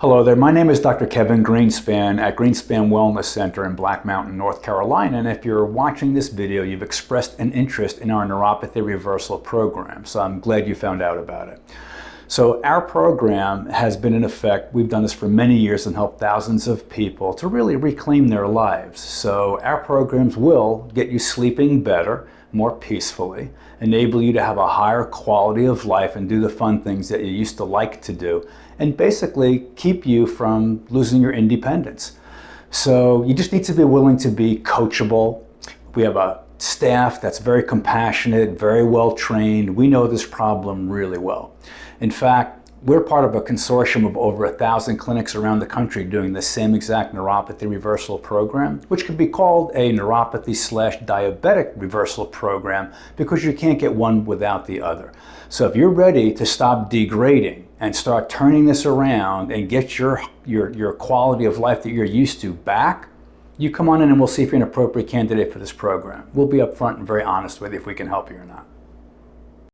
Hello there, my name is Dr. Kevin Greenspan at Greenspan Wellness Center in Black Mountain, North Carolina, and if you're watching this video, you've expressed an interest in our Neuropathy Reversal program, so I'm glad you found out about it. So our program has been in effect, we've done this for many years and helped thousands of people to really reclaim their lives. So our programs will get you sleeping better, more peacefully, enable you to have a higher quality of life and do the fun things that you used to like to do, and basically keep you from losing your independence. So you just need to be willing to be coachable. We have a staff that's very compassionate, very well trained. We know this problem really well. In fact, we're part of a consortium of over 1,000 clinics around the country doing the same exact neuropathy reversal program, which could be called a neuropathy/diabetic reversal program because you can't get one without the other. So if you're ready to stop degrading and start turning this around and get your quality of life that you're used to back, you come on in and we'll see if you're an appropriate candidate for this program. We'll be upfront and very honest with you if we can help you or not.